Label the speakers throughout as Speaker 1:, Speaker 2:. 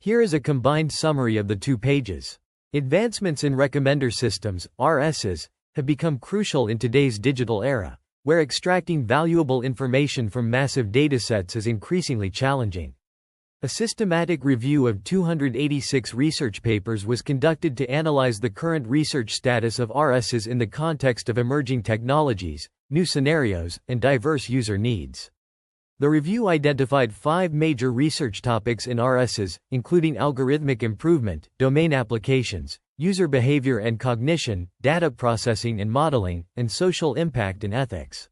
Speaker 1: Here is a combined summary of the 2 pages. Advancements in recommender systems, RSs, have become crucial in today's digital era, where extracting valuable information from massive datasets is increasingly challenging. A systematic review of 286 research papers was conducted to analyze the current research status of RSs in the context of emerging technologies, new scenarios, and diverse user needs. The review identified 5 major research topics in RSs, including algorithmic improvement, domain applications, user behavior and cognition, data processing and modeling, and social impact and ethics.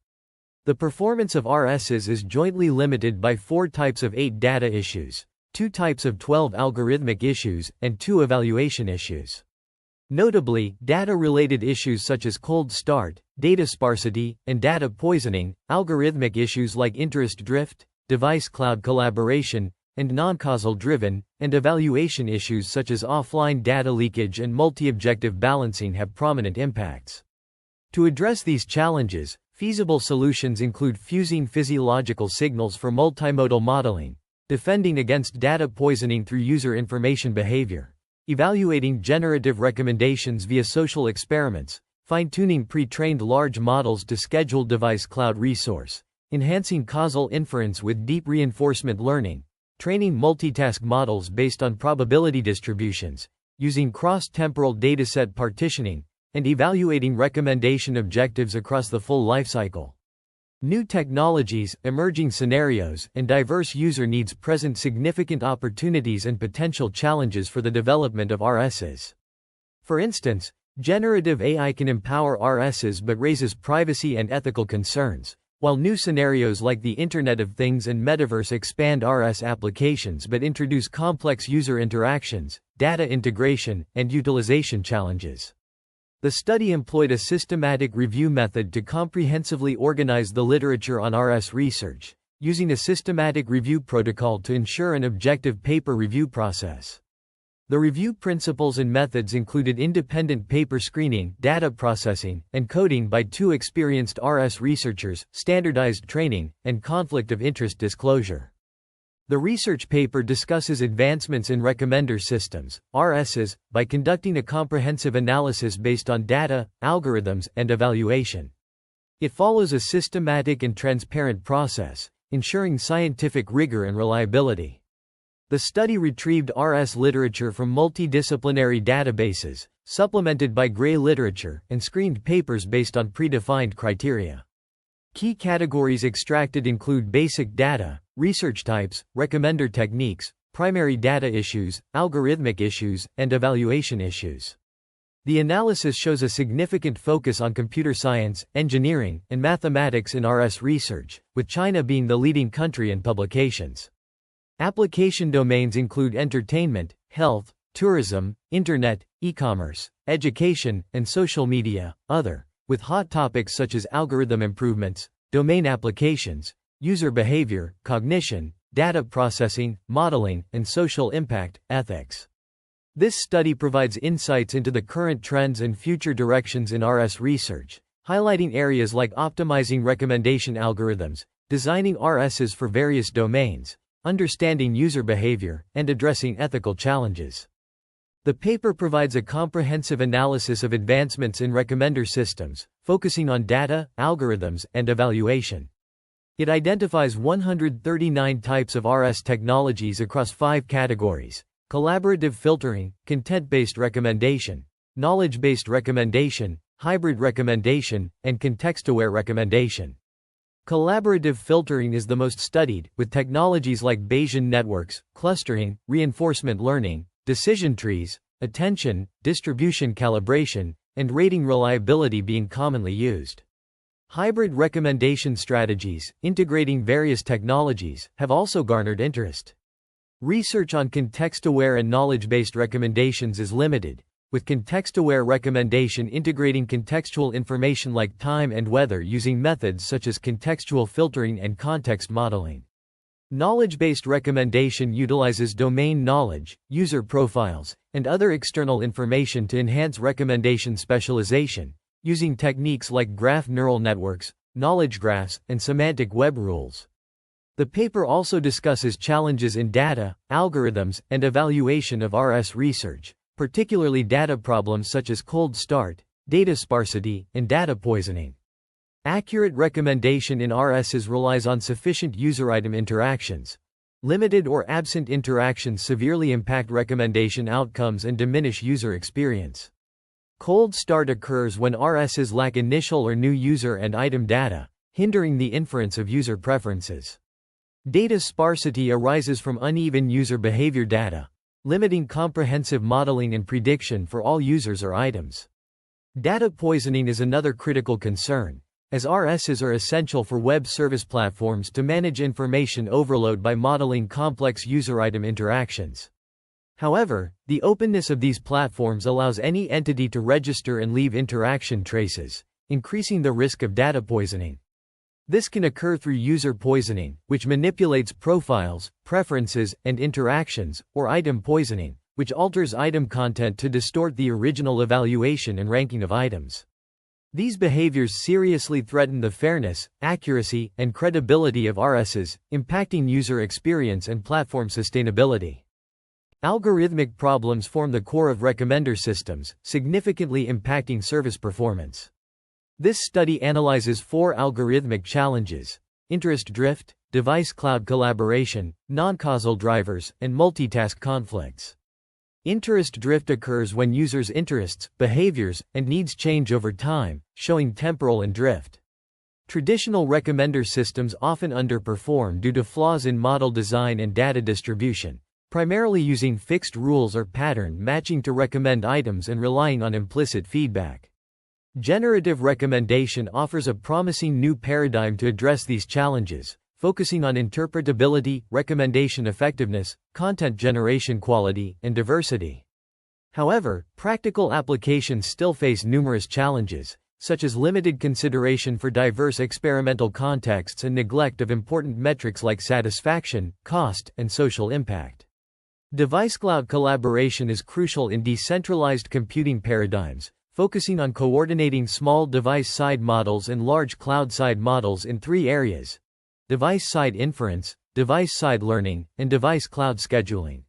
Speaker 1: The performance of RSs is jointly limited by 4 types of 8 data issues, 2 types of 12 algorithmic issues, and 2 evaluation issues. Notably, data-related issues such as cold start, data sparsity, and data poisoning, algorithmic issues like interest drift, device cloud collaboration, and non-causal driven, and evaluation issues such as offline data leakage and multi-objective balancing have prominent impacts. To address these challenges, feasible solutions include fusing physiological signals for multimodal modeling, defending against data poisoning through user information behavior, evaluating generative recommendations via social experiments, fine-tuning pre-trained large models to schedule device cloud resource, enhancing causal inference with deep reinforcement learning, training multitask models based on probability distributions, using cross-temporal dataset partitioning, and evaluating recommendation objectives across the full lifecycle. New technologies, emerging scenarios, and diverse user needs present significant opportunities and potential challenges for the development of RSs. For instance, generative AI can empower RSs but raises privacy and ethical concerns, while new scenarios like the Internet of Things and Metaverse expand RS applications but introduce complex user interactions, data integration, and utilization challenges. The study employed a systematic review method to comprehensively organize the literature on RS research, using a systematic review protocol to ensure an objective paper review process. The review principles and methods included independent paper screening, data processing, and coding by 2 experienced RS researchers, standardized training, and conflict of interest disclosure. The research paper discusses advancements in recommender systems, RSs, by conducting a comprehensive analysis based on data, algorithms, and evaluation. It follows a systematic and transparent process, ensuring scientific rigor and reliability. The study retrieved RS literature from multidisciplinary databases, supplemented by gray literature, and screened papers based on predefined criteria. Key categories extracted include basic data, research types, recommender techniques, primary data issues, algorithmic issues, and evaluation issues. The analysis shows a significant focus on computer science, engineering, and mathematics in RS research, with China being the leading country in publications. Application domains include entertainment, health, tourism, internet, e-commerce, education, and social media, other, with hot topics such as algorithm improvements, domain applications, user behavior, cognition, data processing, modeling, and social impact, ethics. This study provides insights into the current trends and future directions in RS research, highlighting areas like optimizing recommendation algorithms, designing RSs for various domains, understanding user behavior, and addressing ethical challenges. The paper provides a comprehensive analysis of advancements in recommender systems, focusing on data, algorithms, and evaluation. It identifies 139 types of RS technologies across 5 categories: collaborative filtering, content-based recommendation, knowledge-based recommendation, hybrid recommendation, and context-aware recommendation. Collaborative filtering is the most studied, with technologies like Bayesian networks, clustering, reinforcement learning, decision trees, attention, distribution calibration, and rating reliability being commonly used. Hybrid recommendation strategies, integrating various technologies, have also garnered interest. Research on context-aware and knowledge-based recommendations is limited, with context-aware recommendation integrating contextual information like time and weather using methods such as contextual filtering and context modeling. Knowledge-based recommendation utilizes domain knowledge, user profiles, and other external information to enhance recommendation specialization, using techniques like graph neural networks, knowledge graphs, and semantic web rules. The paper also discusses challenges in data, algorithms, and evaluation of RS research, particularly data problems such as cold start, data sparsity, and data poisoning. Accurate recommendation in RSs relies on sufficient user-item interactions. Limited or absent interactions severely impact recommendation outcomes and diminish user experience. Cold start occurs when RSs lack initial or new user and item data, hindering the inference of user preferences. Data sparsity arises from uneven user behavior data, limiting comprehensive modeling and prediction for all users or items. Data poisoning is another critical concern, as RSs are essential for web service platforms to manage information overload by modeling complex user-item interactions. However, the openness of these platforms allows any entity to register and leave interaction traces, increasing the risk of data poisoning. This can occur through user poisoning, which manipulates profiles, preferences, and interactions, or item poisoning, which alters item content to distort the original evaluation and ranking of items. These behaviors seriously threaten the fairness, accuracy, and credibility of RSs, impacting user experience and platform sustainability. Algorithmic problems form the core of recommender systems, significantly impacting service performance. This study analyzes 4 algorithmic challenges: interest drift, device cloud collaboration, non-causal drivers, and multitask conflicts. Interest drift occurs when users' interests, behaviors, and needs change over time, showing temporal and drift. Traditional recommender systems often underperform due to flaws in model design and data distribution, primarily using fixed rules or pattern matching to recommend items and relying on implicit feedback. Generative recommendation offers a promising new paradigm to address these challenges, focusing on interpretability, recommendation effectiveness, content generation quality, and diversity. However, practical applications still face numerous challenges, such as limited consideration for diverse experimental contexts and neglect of important metrics like satisfaction, cost, and social impact. Device cloud collaboration is crucial in decentralized computing paradigms, focusing on coordinating small device-side models and large cloud-side models in 3 areas: device-side inference, device-side learning, and device cloud scheduling.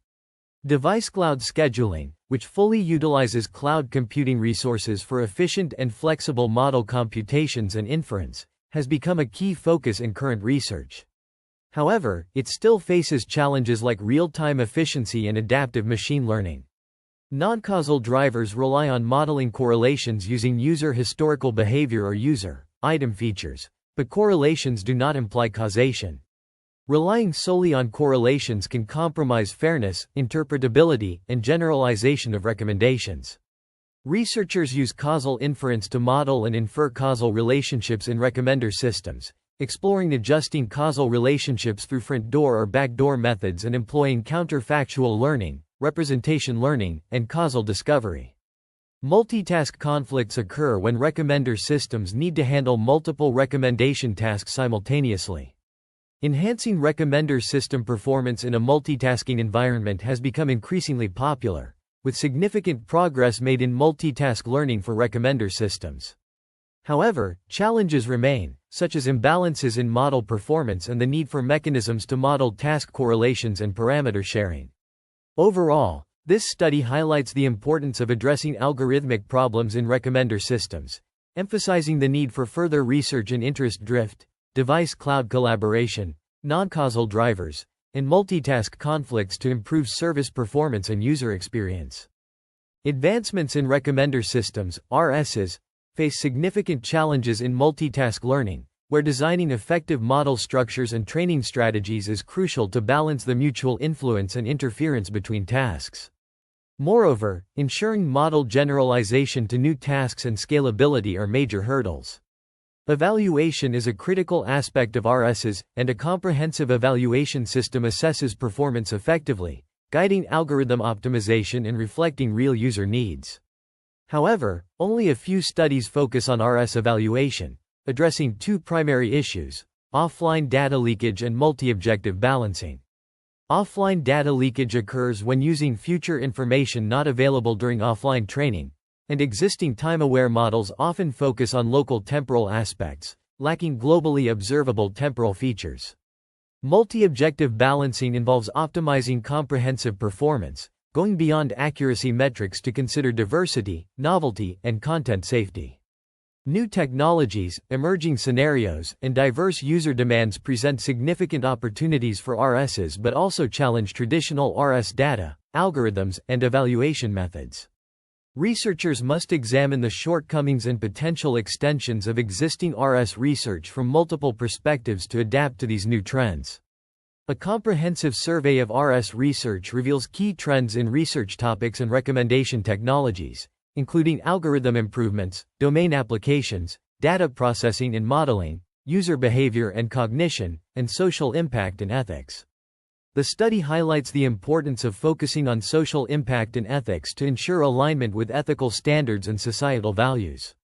Speaker 1: Device cloud scheduling, which fully utilizes cloud computing resources for efficient and flexible model computations and inference, has become a key focus in current research. However, it still faces challenges like real-time efficiency and adaptive machine learning. Non-causal drivers rely on modeling correlations using user historical behavior or user item features, but correlations do not imply causation. Relying solely on correlations can compromise fairness, interpretability, and generalization of recommendations. Researchers use causal inference to model and infer causal relationships in recommender systems, exploring adjusting causal relationships through front door or backdoor methods and employing counterfactual learning, representation learning, and causal discovery. Multitask conflicts occur when recommender systems need to handle multiple recommendation tasks simultaneously. Enhancing recommender system performance in a multitasking environment has become increasingly popular, with significant progress made in multitask learning for recommender systems. However, challenges remain, such as imbalances in model performance and the need for mechanisms to model task correlations and parameter sharing. Overall, this study highlights the importance of addressing algorithmic problems in recommender systems, emphasizing the need for further research in interest drift, device cloud collaboration, non-causal drivers, and multitask conflicts to improve service performance and user experience. Advancements in recommender systems, RSs, face significant challenges in multitask learning, where designing effective model structures and training strategies is crucial to balance the mutual influence and interference between tasks. Moreover, ensuring model generalization to new tasks and scalability are major hurdles. Evaluation is a critical aspect of RSs, and a comprehensive evaluation system assesses performance effectively, guiding algorithm optimization and reflecting real user needs. However, only a few studies focus on RS evaluation, addressing 2 primary issues: offline data leakage and multi-objective balancing. Offline data leakage occurs when using future information not available during offline training, and existing time-aware models often focus on local temporal aspects, lacking globally observable temporal features. Multi-objective balancing involves optimizing comprehensive performance, going beyond accuracy metrics to consider diversity, novelty, and content safety. New technologies, emerging scenarios, and diverse user demands present significant opportunities for RSs but also challenge traditional RS data, algorithms, and evaluation methods. Researchers must examine the shortcomings and potential extensions of existing RS research from multiple perspectives to adapt to these new trends. A comprehensive survey of RS research reveals key trends in research topics and recommendation technologies, including algorithm improvements, domain applications, data processing and modeling, user behavior and cognition, and social impact and ethics. The study highlights the importance of focusing on social impact and ethics to ensure alignment with ethical standards and societal values.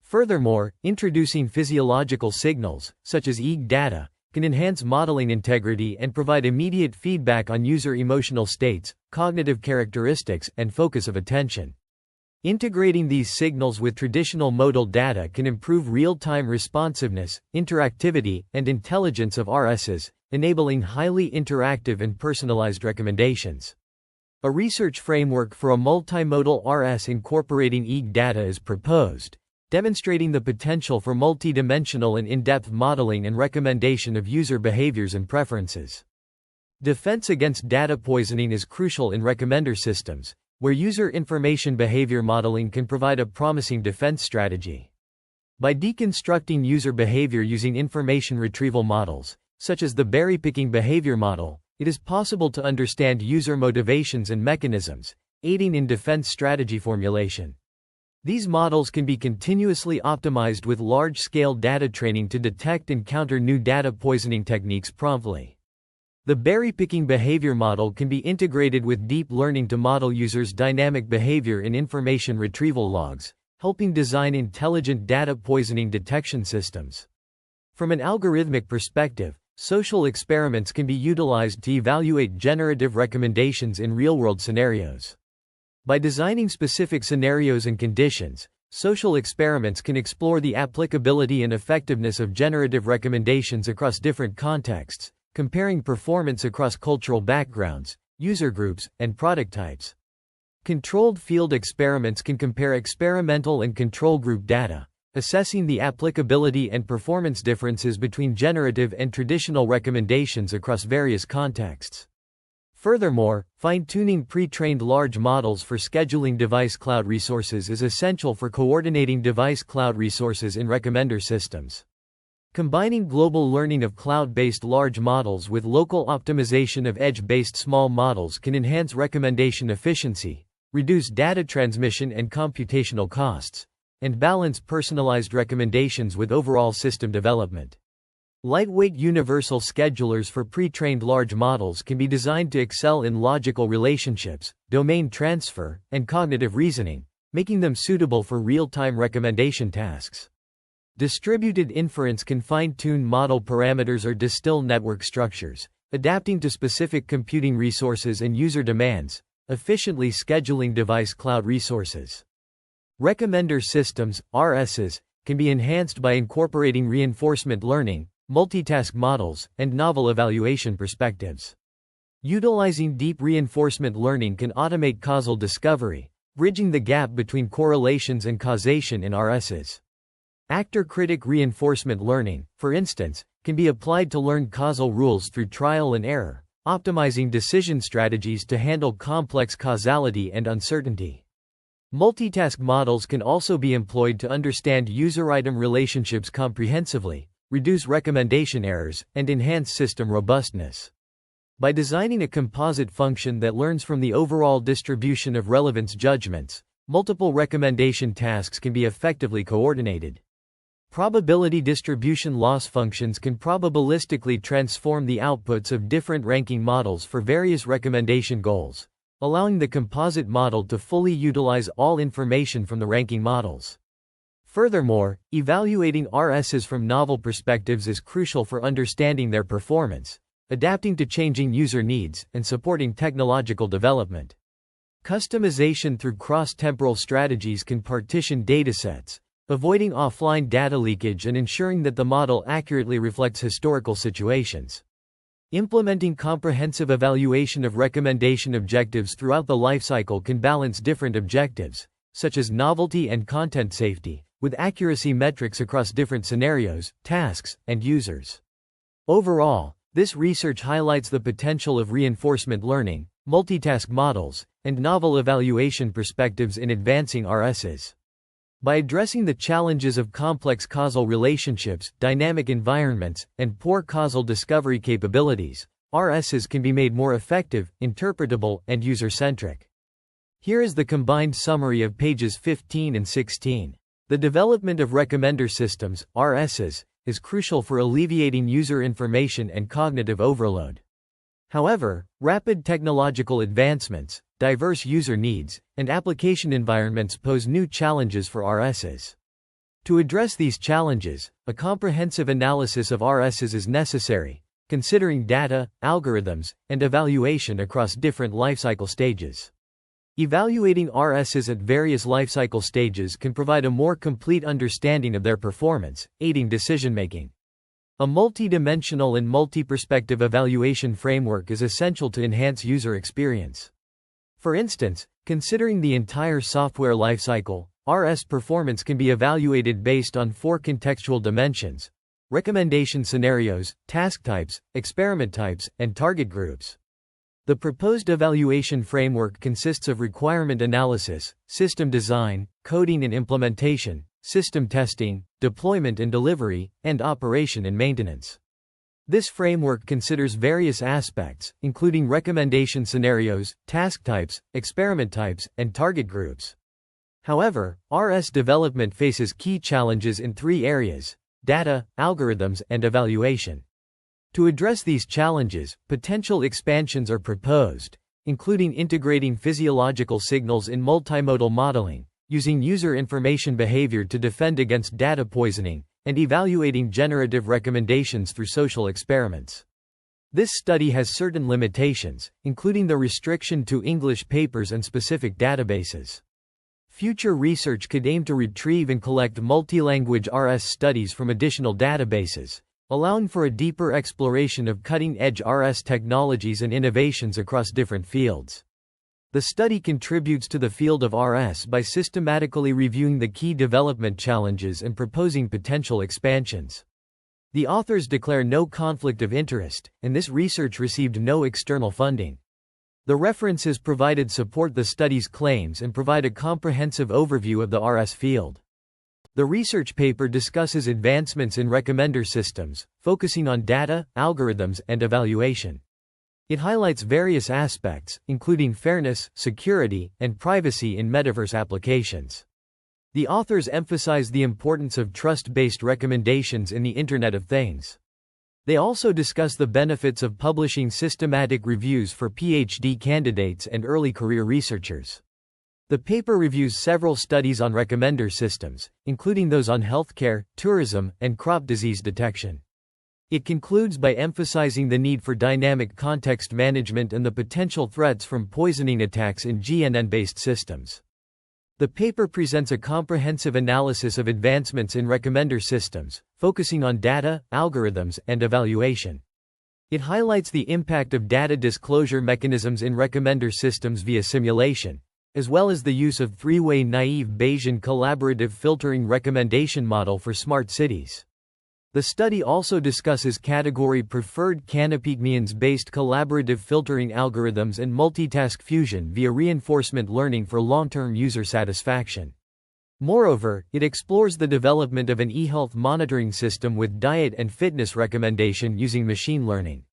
Speaker 1: Furthermore, introducing physiological signals, such as EEG data, can enhance modeling integrity and provide immediate feedback on user emotional states, cognitive characteristics, and focus of attention. Integrating these signals with traditional modal data can improve real-time responsiveness, interactivity, and intelligence of RSs, enabling highly interactive and personalized recommendations. A research framework for a multimodal RS incorporating EEG data is proposed, demonstrating the potential for multidimensional and in-depth modeling and recommendation of user behaviors and preferences. Defense against data poisoning is crucial in recommender systems, where user information behavior modeling can provide a promising defense strategy. By deconstructing user behavior using information retrieval models, such as the berry-picking behavior model, it is possible to understand user motivations and mechanisms, aiding in defense strategy formulation. These models can be continuously optimized with large-scale data training to detect and counter new data poisoning techniques promptly. The berry-picking behavior model can be integrated with deep learning to model users' dynamic behavior in information retrieval logs, helping design intelligent data poisoning detection systems. From an algorithmic perspective, social experiments can be utilized to evaluate generative recommendations in real-world scenarios. By designing specific scenarios and conditions, social experiments can explore the applicability and effectiveness of generative recommendations across different contexts, comparing performance across cultural backgrounds, user groups, and product types. Controlled field experiments can compare experimental and control group data, assessing the applicability and performance differences between generative and traditional recommendations across various contexts. Furthermore, fine-tuning pre-trained large models for scheduling device cloud resources is essential for coordinating device cloud resources in recommender systems. Combining global learning of cloud-based large models with local optimization of edge-based small models can enhance recommendation efficiency, reduce data transmission and computational costs, and balance personalized recommendations with overall system development. Lightweight universal schedulers for pre-trained large models can be designed to excel in logical relationships, domain transfer, and cognitive reasoning, making them suitable for real-time recommendation tasks. Distributed inference can fine-tune model parameters or distill network structures, adapting to specific computing resources and user demands, efficiently scheduling device cloud resources. Recommender systems, RSs, can be enhanced by incorporating reinforcement learning, multitask models, and novel evaluation perspectives. Utilizing deep reinforcement learning can automate causal discovery, bridging the gap between correlations and causation in RSs. Actor-critic reinforcement learning, for instance, can be applied to learn causal rules through trial and error, optimizing decision strategies to handle complex causality and uncertainty. Multitask models can also be employed to understand user-item relationships comprehensively, reduce recommendation errors, and enhance system robustness. By designing a composite function that learns from the overall distribution of relevance judgments, multiple recommendation tasks can be effectively coordinated. Probability distribution loss functions can probabilistically transform the outputs of different ranking models for various recommendation goals, allowing the composite model to fully utilize all information from the ranking models. Furthermore, evaluating RSs from novel perspectives is crucial for understanding their performance, adapting to changing user needs, and supporting technological development. Customization through cross-temporal strategies can partition datasets, avoiding offline data leakage and ensuring that the model accurately reflects historical situations. Implementing comprehensive evaluation of recommendation objectives throughout the lifecycle can balance different objectives, such as novelty and content safety, with accuracy metrics across different scenarios, tasks, and users. Overall, this research highlights the potential of reinforcement learning, multitask models, and novel evaluation perspectives in advancing RSs. By addressing the challenges of complex causal relationships, dynamic environments, and poor causal discovery capabilities, RSs can be made more effective, interpretable, and user-centric. Here is the combined summary of pages 15 and 16. The development of recommender systems, RSs, is crucial for alleviating user information and cognitive overload. However, rapid technological advancements, diverse user needs, and application environments pose new challenges for RSs. To address these challenges, a comprehensive analysis of RSs is necessary, considering data, algorithms, and evaluation across different lifecycle stages. Evaluating RSs at various lifecycle stages can provide a more complete understanding of their performance, aiding decision-making. A multidimensional and multi-perspective evaluation framework is essential to enhance user experience. For instance, considering the entire software lifecycle, RS performance can be evaluated based on 4 contextual dimensions: recommendation scenarios, task types, experiment types, and target groups. The proposed evaluation framework consists of requirement analysis, system design, coding and implementation, system testing, deployment and delivery, and operation and maintenance. This framework considers various aspects, including recommendation scenarios, task types, experiment types, and target groups. However, RS development faces key challenges in 3 areas: data, algorithms, and evaluation. To address these challenges, potential expansions are proposed, including integrating physiological signals in multimodal modeling, using user information behavior to defend against data poisoning, and evaluating generative recommendations through social experiments. This study has certain limitations, including the restriction to English papers and specific databases. Future research could aim to retrieve and collect multilanguage RS studies from additional databases, allowing for a deeper exploration of cutting-edge RS technologies and innovations across different fields. The study contributes to the field of RS by systematically reviewing the key development challenges and proposing potential expansions. The authors declare no conflict of interest, and this research received no external funding. The references provided support the study's claims and provide a comprehensive overview of the RS field. The research paper discusses advancements in recommender systems, focusing on data, algorithms, and evaluation. It highlights various aspects, including fairness, security, and privacy in metaverse applications. The authors emphasize the importance of trust-based recommendations in the Internet of Things. They also discuss the benefits of publishing systematic reviews for PhD candidates and early career researchers. The paper reviews several studies on recommender systems, including those on healthcare, tourism, and crop disease detection. It concludes by emphasizing the need for dynamic context management and the potential threats from poisoning attacks in GNN-based systems. The paper presents a comprehensive analysis of advancements in recommender systems, focusing on data, algorithms, and evaluation. It highlights the impact of data disclosure mechanisms in recommender systems via simulation, as well as the use of 3-way naive Bayesian collaborative filtering recommendation model for smart cities. The study also discusses category-preferred canopygmians-based collaborative filtering algorithms and multitask fusion via reinforcement learning for long-term user satisfaction. Moreover, it explores the development of an e-health monitoring system with diet and fitness recommendation using machine learning.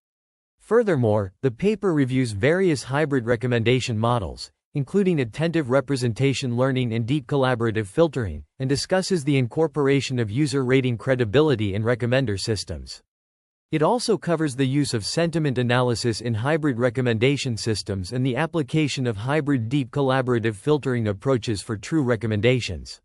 Speaker 1: Furthermore, the paper reviews various hybrid recommendation models, including attentive representation learning and deep collaborative filtering, and discusses the incorporation of user rating credibility in recommender systems. It also covers the use of sentiment analysis in hybrid recommendation systems and the application of hybrid deep collaborative filtering approaches for true recommendations.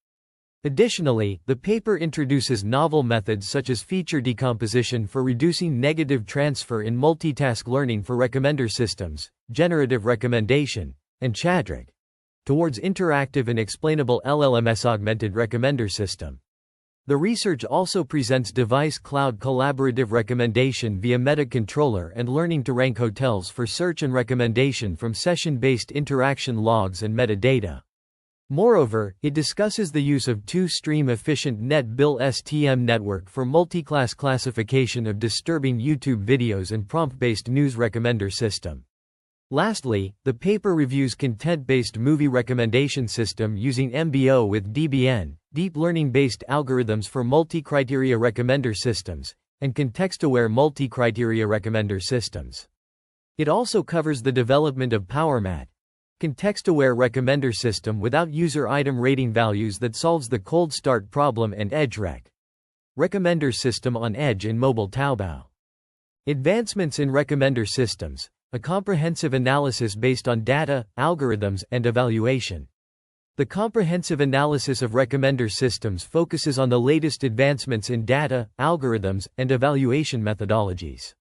Speaker 1: Additionally, the paper introduces novel methods such as feature decomposition for reducing negative transfer in multitask learning for recommender systems, generative recommendation, and Chadrack, towards interactive and explainable LLMS augmented recommender system. The research also presents device cloud collaborative recommendation via meta controller and learning to rank hotels for search and recommendation from session-based interaction logs and metadata. Moreover, it discusses the use of two-stream efficient net-bill-STM network for multi-class classification of disturbing YouTube videos and prompt-based news recommender system. Lastly, the paper reviews content-based movie recommendation system using MBO with DBN, deep learning-based algorithms for multi-criteria recommender systems, and context-aware multi-criteria recommender systems. It also covers the development of PowerMat, context-aware recommender system without user item rating values that solves the cold start problem, and EdgeRec, recommender system on Edge in mobile Taobao. Advancements in recommender systems, a comprehensive analysis based on data, algorithms, and evaluation. The comprehensive analysis of recommender systems focuses on the latest advancements in data, algorithms, and evaluation methodologies.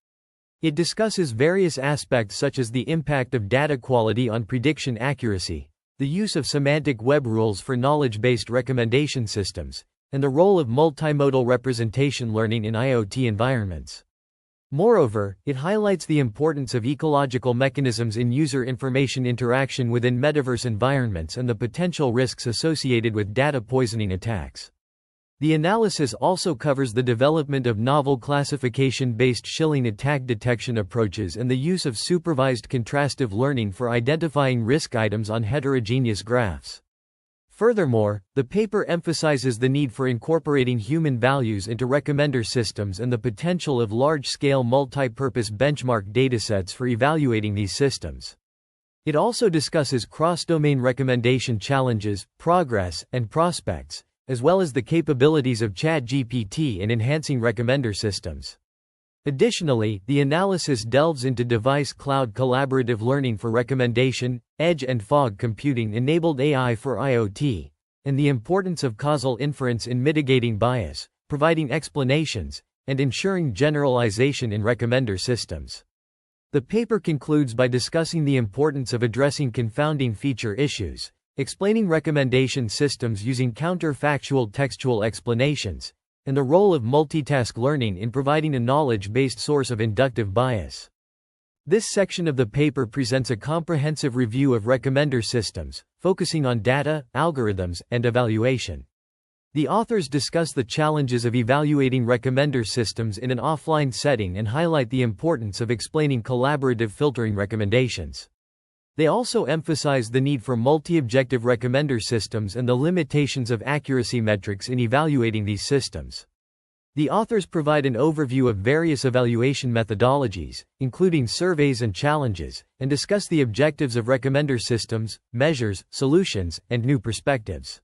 Speaker 1: It discusses various aspects such as the impact of data quality on prediction accuracy, the use of semantic web rules for knowledge-based recommendation systems, and the role of multimodal representation learning in IoT environments. Moreover, it highlights the importance of ecological mechanisms in user information interaction within metaverse environments and the potential risks associated with data poisoning attacks. The analysis also covers the development of novel classification-based shilling attack detection approaches and the use of supervised contrastive learning for identifying risk items on heterogeneous graphs. Furthermore, the paper emphasizes the need for incorporating human values into recommender systems and the potential of large-scale multi-purpose benchmark datasets for evaluating these systems. It also discusses cross-domain recommendation challenges, progress, and prospects, as well as the capabilities of ChatGPT in enhancing recommender systems. Additionally, the analysis delves into device cloud collaborative learning for recommendation, edge and fog computing enabled AI for IoT, and the importance of causal inference in mitigating bias, providing explanations, and ensuring generalization in recommender systems. The paper concludes by discussing the importance of addressing confounding feature issues, explaining recommendation systems using counterfactual textual explanations, and the role of multitask learning in providing a knowledge-based source of inductive bias. This section of the paper presents a comprehensive review of recommender systems, focusing on data, algorithms, and evaluation. The authors discuss the challenges of evaluating recommender systems in an offline setting and highlight the importance of explaining collaborative filtering recommendations. They also emphasize the need for multi-objective recommender systems and the limitations of accuracy metrics in evaluating these systems. The authors provide an overview of various evaluation methodologies, including surveys and challenges, and discuss the objectives of recommender systems, measures, solutions, and new perspectives.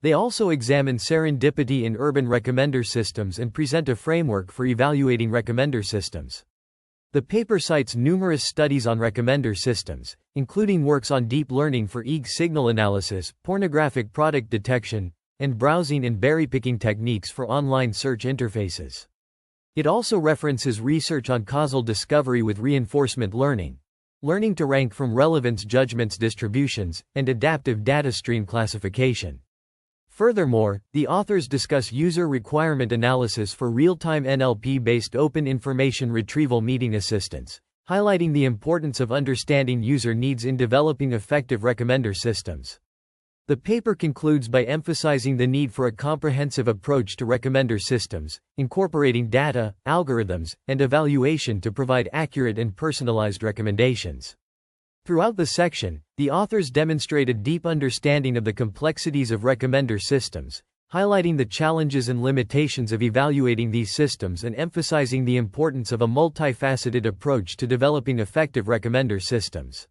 Speaker 1: They also examine serendipity in urban recommender systems and present a framework for evaluating recommender systems. The paper cites numerous studies on recommender systems, including works on deep learning for EEG signal analysis, pornographic product detection, and browsing and berry-picking techniques for online search interfaces. It also references research on causal discovery with reinforcement learning, learning to rank from relevance judgments distributions, and adaptive data stream classification. Furthermore, the authors discuss user requirement analysis for real-time NLP-based open information retrieval meeting assistance, highlighting the importance of understanding user needs in developing effective recommender systems. The paper concludes by emphasizing the need for a comprehensive approach to recommender systems, incorporating data, algorithms, and evaluation to provide accurate and personalized recommendations. Throughout the section, the authors demonstrate a deep understanding of the complexities of recommender systems, highlighting the challenges and limitations of evaluating these systems and emphasizing the importance of a multifaceted approach to developing effective recommender systems.